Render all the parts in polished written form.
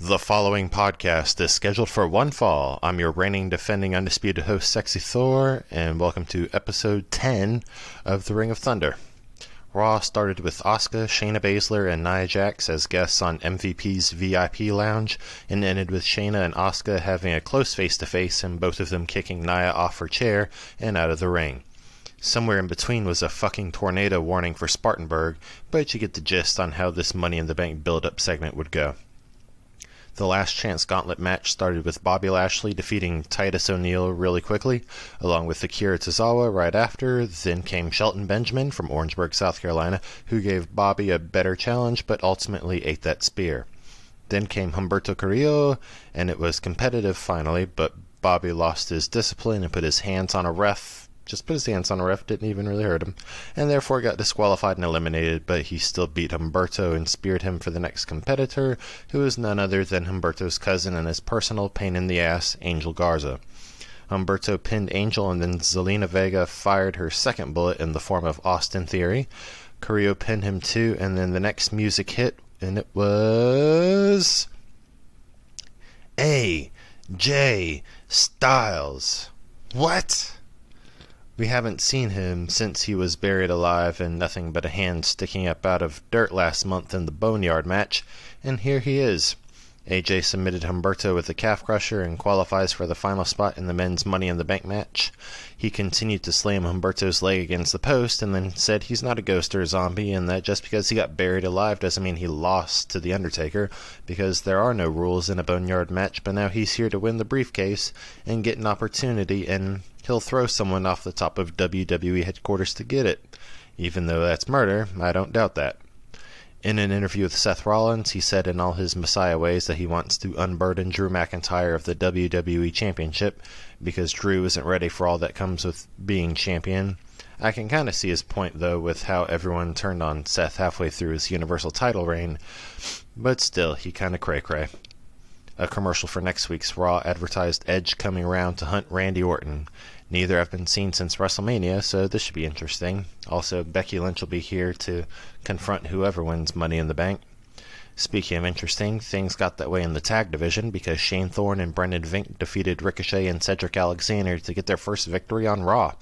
The following podcast is scheduled for one fall. I'm your reigning, defending, undisputed host, Sexy Thor, and welcome to episode 10 of The Ring of Thunder. Raw started with Asuka, Shayna Baszler, and Nia Jax as guests on MVP's VIP lounge, and ended with Shayna and Asuka having a close face-to-face, and both of them kicking Nia off her chair and out of the ring. Somewhere in between was a fucking tornado warning for Spartanburg, but you get the gist on how this Money in the Bank build-up segment would go. The Last Chance Gauntlet match started with Bobby Lashley defeating Titus O'Neil really quickly, along with Akira Tozawa right after. Then came Shelton Benjamin from Orangeburg, South Carolina, who gave Bobby a better challenge, but ultimately ate that spear. Then came Humberto Carrillo, and it was competitive finally, but Bobby lost his discipline and put his hands on a ref. Just put his hands on a ref, didn't even really hurt him, and therefore got disqualified and eliminated, but he still beat Humberto and speared him for the next competitor, who is none other than Humberto's cousin and his personal pain-in-the-ass, Angel Garza. Humberto pinned Angel, and then Zelina Vega fired her second bullet in the form of Austin Theory. Carrillo pinned him too, and then the next music hit, and it was AJ Styles. What? We haven't seen him since he was buried alive and nothing but a hand sticking up out of dirt last month in the Boneyard match, and here he is. AJ submitted Humberto with the calf crusher and qualifies for the final spot in the men's Money in the Bank match. He continued to slam Humberto's leg against the post and then said he's not a ghost or a zombie, and that just because he got buried alive doesn't mean he lost to The Undertaker, because there are no rules in a Boneyard match, but now he's here to win the briefcase and get an opportunity, and he'll throw someone off the top of WWE headquarters to get it. Even though that's murder, I don't doubt that. In an interview with Seth Rollins, he said in all his Messiah ways that he wants to unburden Drew McIntyre of the WWE Championship, because Drew isn't ready for all that comes with being champion. I can kind of see his point, though, with how everyone turned on Seth halfway through his Universal title reign, but still, he kind of cray-cray. A commercial for next week's Raw advertised Edge coming around to hunt Randy Orton. Neither have been seen since WrestleMania, so this should be interesting. Also, Becky Lynch will be here to confront whoever wins Money in the Bank. Speaking of interesting, things got that way in the tag division because Shane Thorne and Brendan Vink defeated Ricochet and Cedric Alexander to get their first victory on Raw.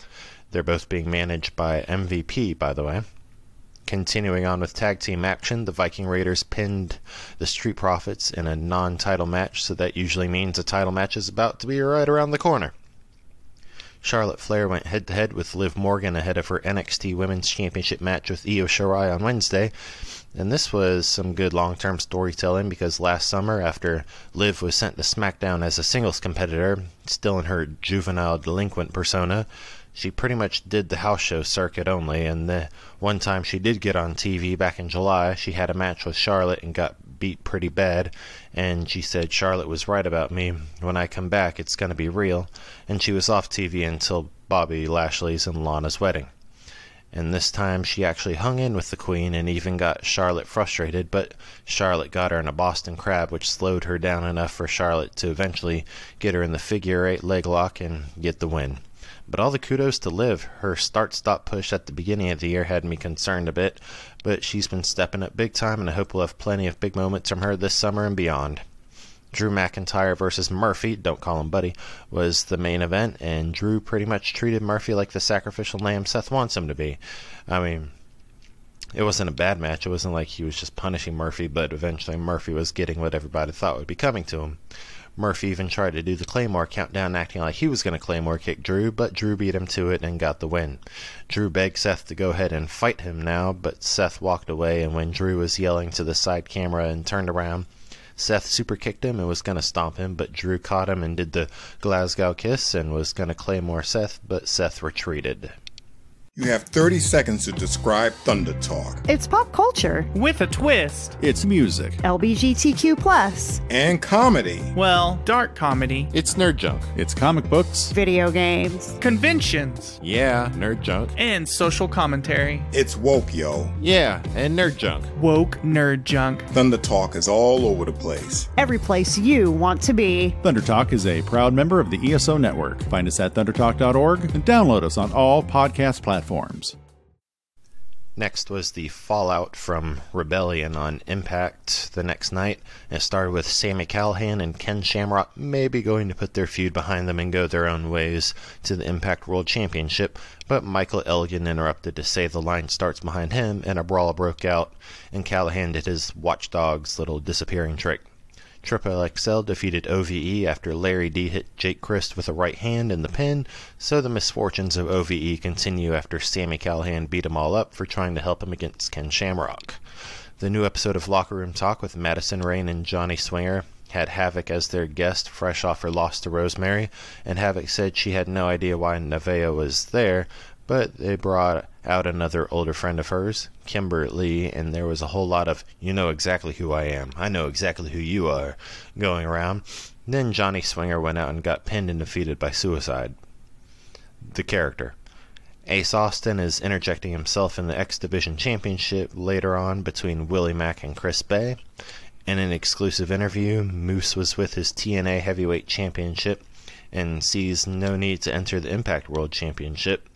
They're both being managed by MVP, by the way. Continuing on with tag team action, the Viking Raiders pinned the Street Profits in a non-title match, so that usually means a title match is about to be right around the corner. Charlotte Flair went head-to-head with Liv Morgan ahead of her NXT Women's Championship match with Io Shirai on Wednesday, and this was some good long-term storytelling because last summer, after Liv was sent to SmackDown as a singles competitor, still in her juvenile delinquent persona, she pretty much did the house show circuit only, and the one time she did get on TV back in July, she had a match with Charlotte and got beat pretty bad, and she said Charlotte was right about me. When I come back, it's going to be real, and she was off TV until Bobby Lashley's and Lana's wedding. And this time she actually hung in with the Queen and even got Charlotte frustrated, but Charlotte got her in a Boston Crab, which slowed her down enough for Charlotte to eventually get her in the figure 8 leg lock and get the win. But all the kudos to Liv. Her start-stop push at the beginning of the year had me concerned a bit, but she's been stepping up big time, and I hope we'll have plenty of big moments from her this summer and beyond. Drew McIntyre versus Murphy, don't call him Buddy, was the main event, and Drew pretty much treated Murphy like the sacrificial lamb Seth wants him to be. I mean, it wasn't a bad match. It wasn't like he was just punishing Murphy, but eventually Murphy was getting what everybody thought would be coming to him. Murphy even tried to do the Claymore countdown, acting like he was going to Claymore kick Drew, but Drew beat him to it and got the win. Drew begged Seth to go ahead and fight him now, but Seth walked away, and when Drew was yelling to the side camera and turned around, Seth super kicked him and was going to stomp him, but Drew caught him and did the Glasgow kiss and was going to Claymore Seth, but Seth retreated. You have 30 seconds to describe Thunder Talk. It's pop culture. With a twist. It's music. LGBTQ+. And comedy. Well, dark comedy. It's nerd junk. It's comic books. Video games. Conventions. Yeah, nerd junk. And social commentary. It's woke, yo. Yeah, and nerd junk. Woke nerd junk. Thunder Talk is all over the place. Every place you want to be. Thunder Talk is a proud member of the ESO Network. Find us at thundertalk.org and download us on all podcast platforms. Next was the fallout from Rebellion on Impact the next night. It started with Sami Callihan and Ken Shamrock maybe going to put their feud behind them and go their own ways to the Impact World Championship, but Michael Elgin interrupted to say the line starts behind him, and a brawl broke out, and Callihan did his Watchdogs little disappearing trick. Triple XL defeated OVE after Larry D hit Jake Crist with a right hand in the pin, so the misfortunes of OVE continue after Sami Callihan beat them all up for trying to help him against Ken Shamrock. The new episode of Locker Room Talk with Madison Rayne and Johnny Swinger had Havoc as their guest, fresh off her loss to Rosemary, and Havoc said she had no idea why Nevaeh was there, but they brought out another older friend of hers, Kimberly, and there was a whole lot of, "You know exactly who I am, I know exactly who you are," going around. Then Johnny Swinger went out and got pinned and defeated by Suicide. The character. Ace Austin is interjecting himself in the X Division Championship later on between Willie Mack and Chris Bay. In an exclusive interview, Moose was with his TNA Heavyweight Championship and sees no need to enter the Impact World Championship.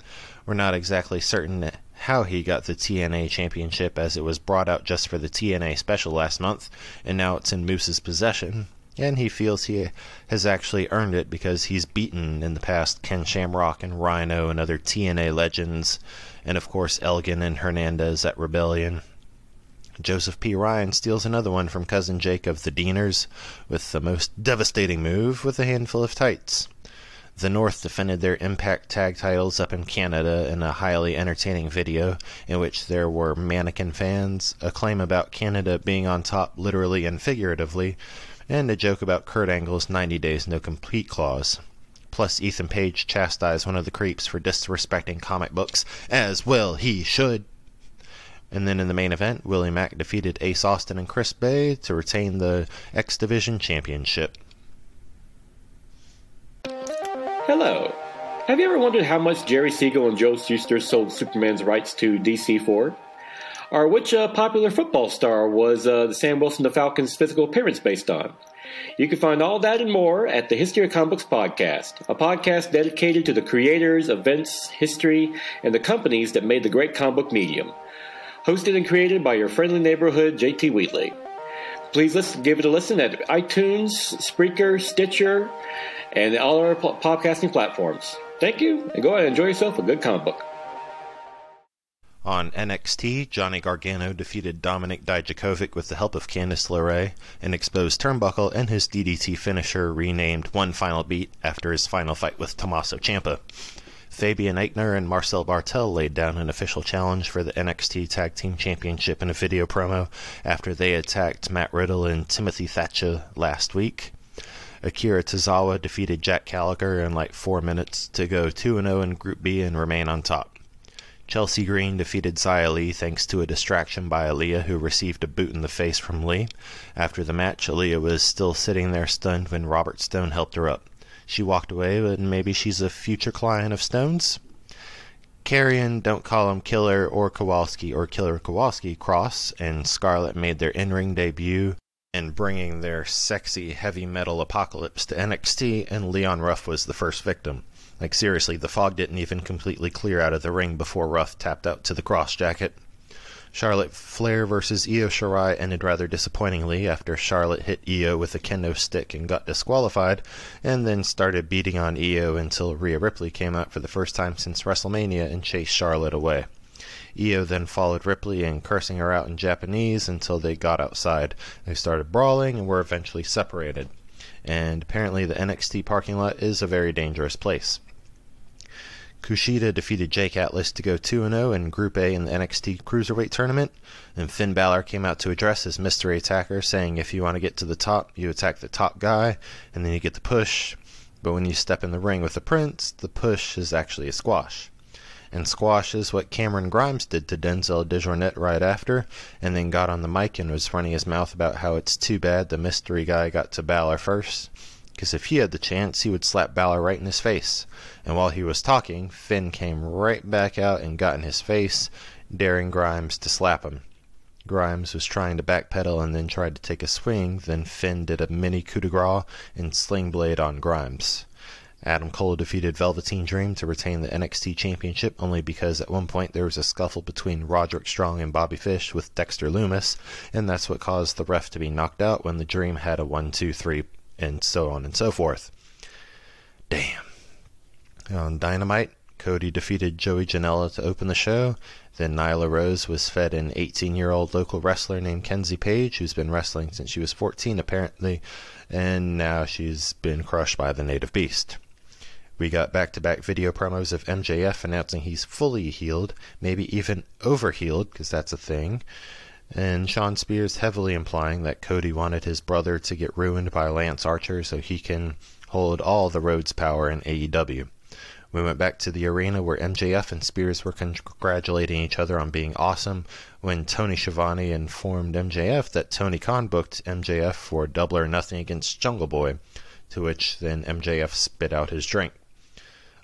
We're not exactly certain how he got the TNA Championship, as it was brought out just for the TNA special last month, and now it's in Moose's possession, and he feels he has actually earned it because he's beaten in the past Ken Shamrock and Rhino and other TNA legends, and of course Elgin and Hernandez at Rebellion. Joseph P. Ryan steals another one from Cousin Jake of the Deaners with the most devastating move with a handful of tights. The North defended their Impact tag titles up in Canada in a highly entertaining video in which there were mannequin fans, a claim about Canada being on top literally and figuratively, and a joke about Kurt Angle's 90 days no compete clause. Plus Ethan Page chastised one of the creeps for disrespecting comic books, as well he should. And then in the main event, Willie Mack defeated Ace Austin and Chris Bay to retain the X Division Championship. Hello. Have you ever wondered how much Jerry Siegel and Joe Shuster sold Superman's rights to DC for? Or which popular football star was the Sam Wilson the Falcons' physical appearance based on? You can find all that and more at the History of Comic Books podcast, a podcast dedicated to the creators, events, history, and the companies that made the great comic book medium. Hosted and created by your friendly neighborhood JT Wheatley. Please give it a listen at iTunes, Spreaker, Stitcher, and all our podcasting platforms. Thank you, and go ahead and enjoy yourself a good comic book. On NXT, Johnny Gargano defeated Dominik Dijakovic with the help of Candice LeRae, and exposed Turnbuckle and his DDT finisher renamed One Final Beat after his final fight with Tommaso Ciampa. Fabian Aichner and Marcel Bartel laid down an official challenge for the NXT Tag Team Championship in a video promo after they attacked Matt Riddle and Timothy Thatcher last week. Akira Tozawa defeated Jack Gallagher in like 4 minutes to go 2-0 in Group B and remain on top. Chelsea Green defeated Xia Li thanks to a distraction by Aaliyah, who received a boot in the face from Lee. After the match, Aaliyah was still sitting there stunned when Robert Stone helped her up. She walked away, but maybe she's a future client of Stone's. Carrion, Don't Call Him Killer or Kowalski or Killer Kowalski Cross and Scarlett made their in-ring debut and bringing their sexy heavy metal apocalypse to NXT, and Leon Ruff was the first victim. Like seriously, the fog didn't even completely clear out of the ring before Ruff tapped out to the cross jacket. Charlotte Flair versus Io Shirai ended rather disappointingly after Charlotte hit Io with a kendo stick and got disqualified, and then started beating on Io until Rhea Ripley came out for the first time since WrestleMania and chased Charlotte away. Io then followed Ripley and cursing her out in Japanese until they got outside. They started brawling and were eventually separated. And apparently the NXT parking lot is a very dangerous place. Kushida defeated Jake Atlas to go 2-0 in Group A in the NXT Cruiserweight Tournament, and Finn Balor came out to address his mystery attacker, saying if you want to get to the top, you attack the top guy, and then you get the push, but when you step in the ring with the Prince, the push is actually a squash. And squash is what Cameron Grimes did to Denzel Dejournette right after, and then got on the mic and was running his mouth about how it's too bad the mystery guy got to Balor first, because if he had the chance, he would slap Balor right in his face. And while he was talking, Finn came right back out and got in his face, daring Grimes to slap him. Grimes was trying to backpedal and then tried to take a swing, then Finn did a mini coup de grace and sling blade on Grimes. Adam Cole defeated Velveteen Dream to retain the NXT Championship only because at one point there was a scuffle between Roderick Strong and Bobby Fish with Dexter Lumis, and that's what caused the ref to be knocked out when the Dream had a 1-2-3, and so on and so forth. Damn. On Dynamite, Cody defeated Joey Janela to open the show. Then Nyla Rose was fed an 18-year-old local wrestler named Kenzie Page, who's been wrestling since she was 14 apparently, and now she's been crushed by the native beast. We got back-to-back video promos of MJF announcing he's fully healed, maybe even over-healed, because that's a thing, and Shawn Spears heavily implying that Cody wanted his brother to get ruined by Lance Archer so he can hold all the Rhodes power in AEW. We went back to the arena where MJF and Spears were congratulating each other on being awesome when Tony Schiavone informed MJF that Tony Khan booked MJF for Double or Nothing against Jungle Boy, to which then MJF spit out his drink.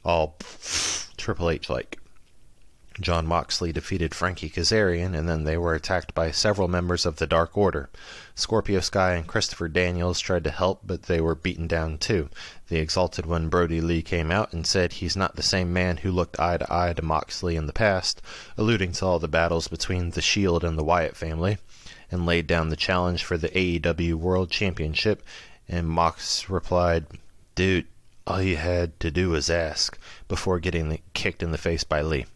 All Triple H-like. Jon Moxley defeated Frankie Kazarian, and then they were attacked by several members of the Dark Order. Scorpio Sky and Christopher Daniels tried to help, but they were beaten down too. The Exalted One Brody Lee came out and said he's not the same man who looked eye to eye to Moxley in the past, alluding to all the battles between the Shield and the Wyatt family, and laid down the challenge for the AEW World Championship, and Mox replied, "Dude, all you had to do was ask," before getting kicked in the face by Lee.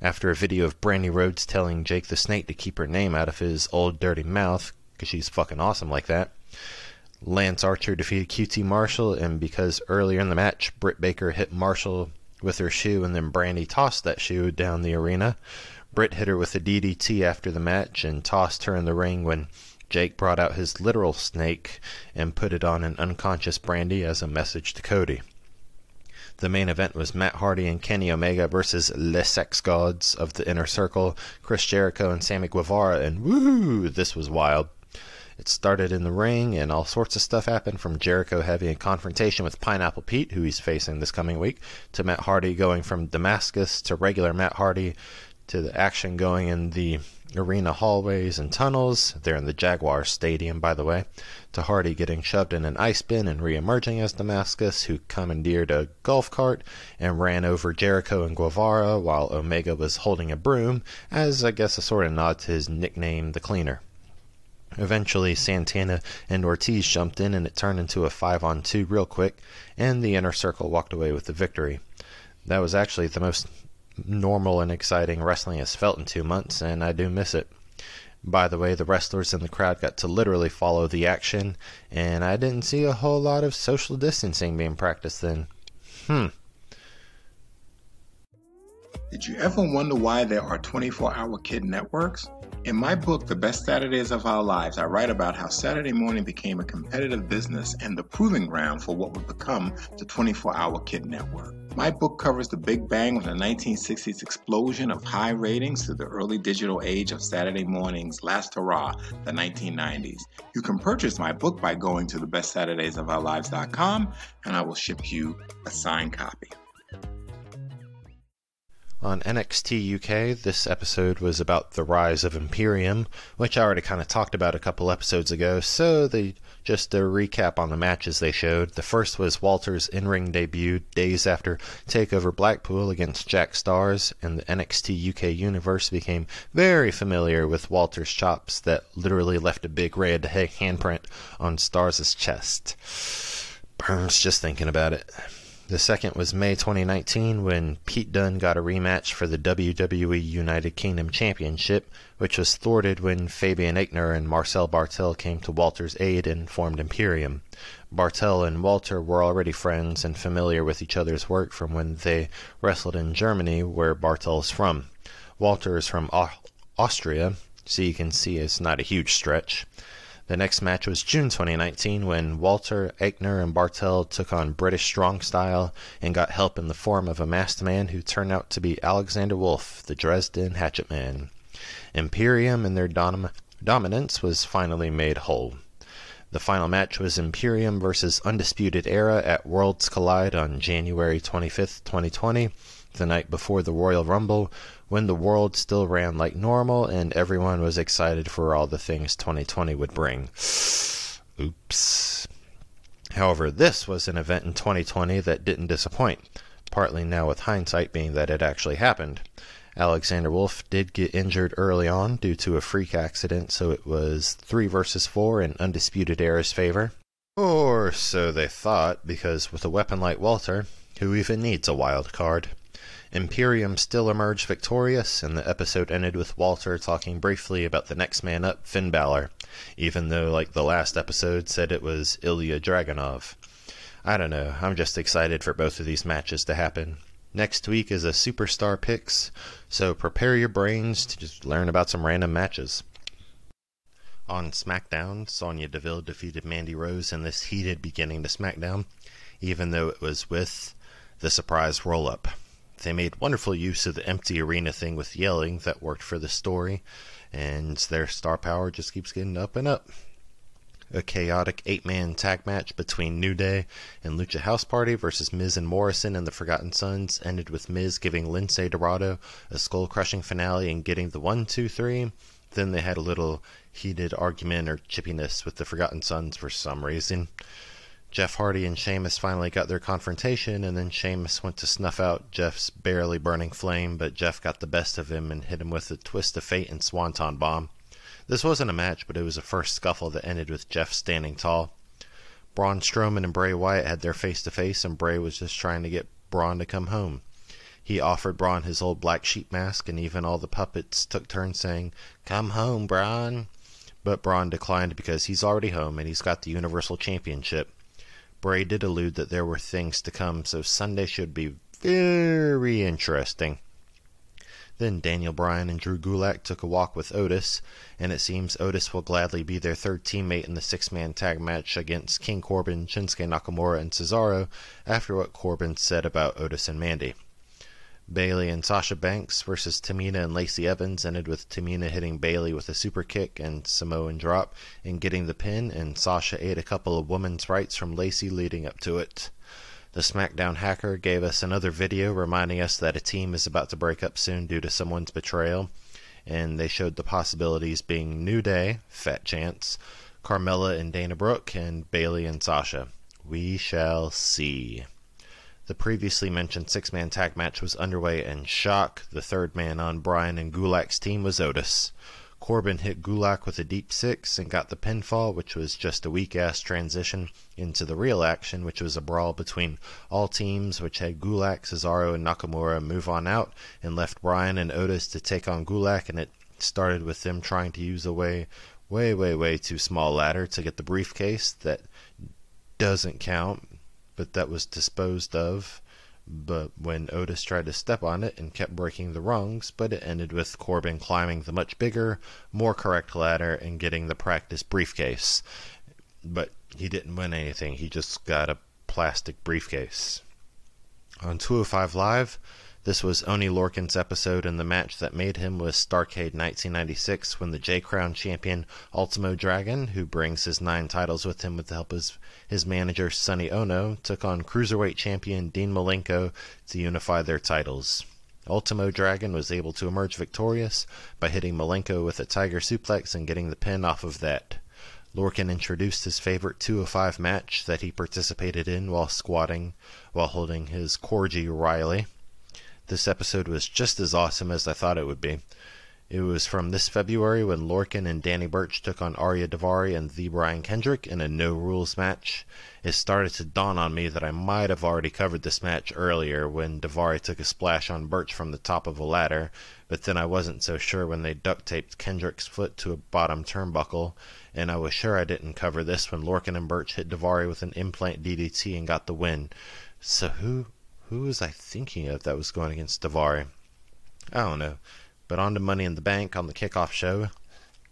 After a video of Brandy Rhodes telling Jake the Snake to keep her name out of his old dirty mouth, because she's fucking awesome like that, Lance Archer defeated QT Marshall, and because earlier in the match, Britt Baker hit Marshall with her shoe and then Brandy tossed that shoe down the arena, Britt hit her with a DDT after the match and tossed her in the ring when Jake brought out his literal snake and put it on an unconscious Brandy as a message to Cody. The main event was Matt Hardy and Kenny Omega versus Les Sex Gods of the Inner Circle, Chris Jericho and Sammy Guevara, and woo, this was wild. It started in the ring, and all sorts of stuff happened, from Jericho having a confrontation with Pineapple Pete, who he's facing this coming week, to Matt Hardy going from Damascus to regular Matt Hardy, to the action going in the arena hallways and tunnels. They're in the Jaguars stadium, by the way, to Hardy getting shoved in an ice bin and re-emerging as Damascus, who commandeered a golf cart and ran over Jericho and Guevara while Omega was holding a broom, as I guess a sort of nod to his nickname, the Cleaner. Eventually, Santana and Ortiz jumped in, and it turned into a 5-on-2 real quick, and the Inner Circle walked away with the victory. That was actually the most normal and exciting wrestling has felt in 2 months, and I do miss it. By the way, the wrestlers in the crowd got to literally follow the action, and I didn't see a whole lot of social distancing being practiced then. Did you ever wonder why there are 24-hour kid networks? In my book, The Best Saturdays of Our Lives, I write about how Saturday morning became a competitive business and the proving ground for what would become the 24-hour kid network. My book covers the big bang of the 1960s explosion of high ratings to the early digital age of Saturday morning's last hurrah, the 1990s. You can purchase my book by going to thebestsaturdaysofourlives.com, and I will ship you a signed copy. On NXT UK, this episode was about the rise of Imperium, which I already kind of talked about a couple episodes ago, so just a recap on the matches they showed. The first was Walter's in-ring debut days after TakeOver Blackpool against Jack Stars, and the NXT UK universe became very familiar with Walter's chops that literally left a big red handprint on Stars' chest. Burns just thinking about it. The second was May 2019, when Pete Dunne got a rematch for the WWE United Kingdom Championship, which was thwarted when Fabian Aichner and Marcel Bartel came to Walter's aid and formed Imperium. Bartel and Walter were already friends and familiar with each other's work from when they wrestled in Germany, where Bartel is from. Walter is from Austria, so you can see it's not a huge stretch. The next match was June 2019, when Walter, Aichner, and Bartel took on British Strong Style and got help in the form of a masked man who turned out to be Alexander Wolf, the Dresden Hatchet Man. Imperium and their dominance was finally made whole. The final match was Imperium versus Undisputed Era at Worlds Collide on January 25th, 2020, the night before the Royal Rumble, when the world still ran like normal and everyone was excited for all the things 2020 would bring. Oops. However, this was an event in 2020 that didn't disappoint, partly now with hindsight being that it actually happened. Alexander Wolf did get injured early on due to a freak accident, so it was 3 versus 4 in Undisputed Era's favor. Or so they thought, because with a weapon like Walter, who even needs a wild card? Imperium still emerged victorious, and the episode ended with Walter talking briefly about the next man up, Finn Balor, even though, like the last episode, said it was Ilya Dragunov. I don't know, I'm just excited for both of these matches to happen. Next week is a Superstar Picks, so prepare your brains to just learn about some random matches. On SmackDown, Sonya Deville defeated Mandy Rose in this heated beginning to SmackDown, even though it was with the surprise roll-up. They made wonderful use of the empty arena thing with yelling that worked for the story, and their star power just keeps getting up and up. A chaotic 8-man tag match between New Day and Lucha House Party versus Miz and Morrison and the Forgotten Sons ended with Miz giving Lince Dorado a skull-crushing finale and getting the 1-2-3. Then they had a little heated argument or chippiness with the Forgotten Sons for some reason. Jeff Hardy and Sheamus finally got their confrontation, and then Sheamus went to snuff out Jeff's barely burning flame, but Jeff got the best of him and hit him with a twist of fate and swanton bomb. This wasn't a match, but it was a first scuffle that ended with Jeff standing tall. Braun Strowman and Bray Wyatt had their face-to-face, and Bray was just trying to get Braun to come home. He offered Braun his old black sheep mask, and even all the puppets took turns saying, "Come home, Braun." But Braun declined because he's already home and he's got the Universal Championship. Bray did allude that there were things to come, so Sunday should be very interesting. Then Daniel Bryan and Drew Gulak took a walk with Otis, and it seems Otis will gladly be their third teammate in the 6-man tag match against King Corbin, Shinsuke Nakamura, and Cesaro after what Corbin said about Otis and Mandy. Bayley and Sasha Banks versus Tamina and Lacey Evans ended with Tamina hitting Bayley with a super kick and Samoan drop and getting the pin, and Sasha ate a couple of women's rights from Lacey leading up to it. The SmackDown hacker gave us another video reminding us that a team is about to break up soon due to someone's betrayal, and they showed the possibilities being New Day, fat chance, Carmella and Dana Brooke, and Bayley and Sasha. We shall see. The previously mentioned 6-man tag match was underway, and shock, the third man on Bryan and Gulak's team was Otis. Corbin hit Gulak with a deep 6 and got the pinfall, which was just a weak-ass transition into the real action, which was a brawl between all teams, which had Gulak, Cesaro, and Nakamura move on out and left Bryan and Otis to take on Gulak, and it started with them trying to use a way too small ladder to get the briefcase that doesn't count, but that was disposed of. But when Otis tried to step on it and kept breaking the rungs, but it ended with Corbin climbing the much bigger, more correct ladder and getting the practice briefcase. But he didn't win anything, he just got a plastic briefcase. On 205 Live, this was Oney Lorcan's episode, and the match that made him was Starrcade 1996 when the J-Crown champion Ultimo Dragon, who brings his 9 titles with him with the help of his manager Sonny Ono, took on Cruiserweight champion Dean Malenko to unify their titles. Ultimo Dragon was able to emerge victorious by hitting Malenko with a Tiger Suplex and getting the pin off of that. Lorcan introduced his favorite 205 match that he participated in while squatting while holding his Corgi Riley. This episode was just as awesome as I thought it would be. It was from this February when Lorcan and Danny Burch took on Arya Daivari and the Brian Kendrick in a no-rules match. It started to dawn on me that I might have already covered this match earlier when Daivari took a splash on Burch from the top of a ladder, but then I wasn't so sure when they duct-taped Kendrick's foot to a bottom turnbuckle, and I was sure I didn't cover this when Lorcan and Burch hit Daivari with an implant DDT and got the win. So who was I thinking of that was going against Daivari? I don't know. But on to Money in the Bank on the kickoff show.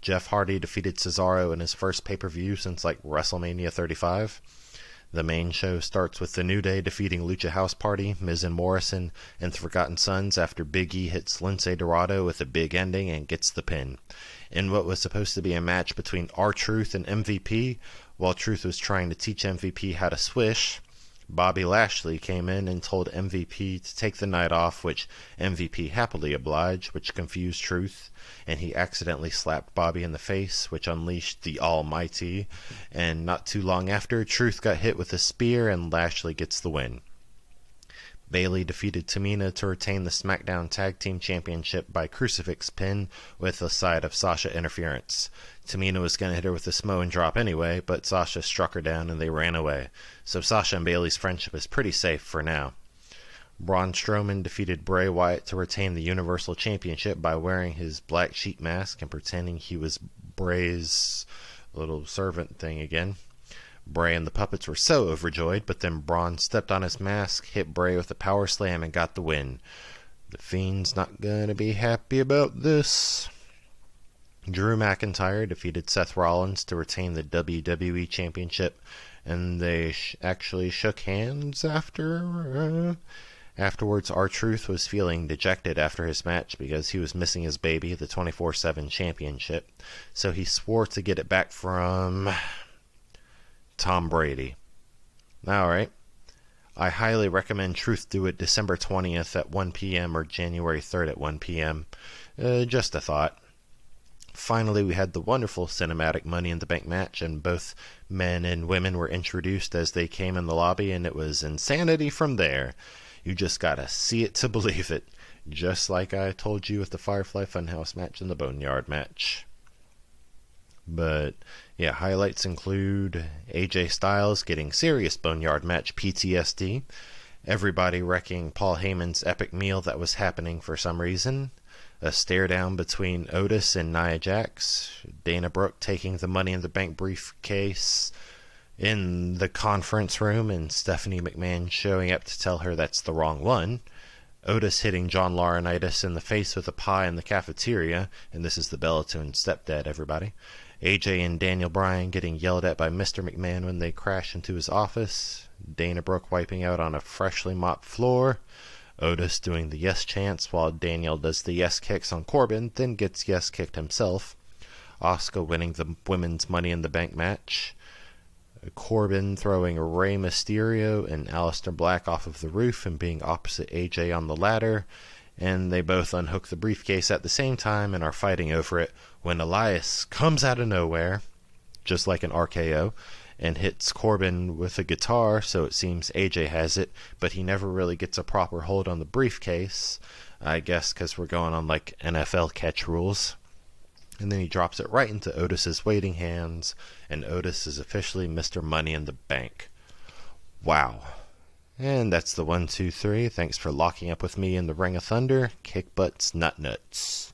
Jeff Hardy defeated Cesaro in his first pay-per-view since like WrestleMania 35. The main show starts with the New Day defeating Lucha House Party, Miz and Morrison, and the Forgotten Sons after Big E hits Lince Dorado with a big ending and gets the pin. In what was supposed to be a match between R-Truth and MVP, while Truth was trying to teach MVP how to swish, Bobby Lashley came in and told MVP to take the night off, which MVP happily obliged, which confused Truth, and he accidentally slapped Bobby in the face, which unleashed the Almighty, and not too long after, Truth got hit with a spear and Lashley gets the win. Bayley defeated Tamina to retain the SmackDown Tag Team Championship by crucifix pin with a side of Sasha interference. Tamina was going to hit her with a Samoan drop anyway, but Sasha struck her down and they ran away. So Sasha and Bayley's friendship is pretty safe for now. Braun Strowman defeated Bray Wyatt to retain the Universal Championship by wearing his black sheep mask and pretending he was Bray's little servant thing again. Bray and the puppets were so overjoyed, but then Braun stepped on his mask, hit Bray with a power slam, and got the win. The Fiend's not gonna be happy about this. Drew McIntyre defeated Seth Rollins to retain the WWE Championship, and they actually shook hands after. Afterwards, R-Truth was feeling dejected after his match because he was missing his baby, the 24/7 championship, so he swore to get it back from Tom Brady. Alright. I highly recommend Truth do it December 20th at 1 p.m. or January 3rd at 1 p.m. Just a thought. Finally, we had the wonderful cinematic Money in the Bank match, and both men and women were introduced as they came in the lobby, and it was insanity from there. You just gotta see it to believe it. Just like I told you with the Firefly Funhouse match and the Boneyard match. But yeah, highlights include AJ Styles getting serious Boneyard match PTSD, everybody wrecking Paul Heyman's epic meal that was happening for some reason, a stare down between Otis and Nia Jax, Dana Brooke taking the Money in the Bank briefcase in the conference room and Stephanie McMahon showing up to tell her that's the wrong one, Otis hitting John Laurinaitis in the face with a pie in the cafeteria, and this is the Bellatune stepdad, everybody. AJ and Daniel Bryan getting yelled at by Mr. McMahon when they crash into his office. Dana Brooke wiping out on a freshly mopped floor. Otis doing the yes chants while Daniel does the yes kicks on Corbin, then gets yes kicked himself. Asuka winning the women's Money in the Bank match. Corbin throwing Rey Mysterio and Aleister Black off of the roof and being opposite AJ on the ladder. And they both unhook the briefcase at the same time and are fighting over it when Elias comes out of nowhere, just like an RKO, and hits Corbin with a guitar, so it seems AJ has it, but he never really gets a proper hold on the briefcase, I guess because we're going on like NFL catch rules. And then he drops it right into Otis's waiting hands, and Otis is officially Mr. Money in the Bank. Wow. And that's the 1, 2, 3. Thanks for locking up with me in the Ring of Thunder. Kick butts, nut nuts.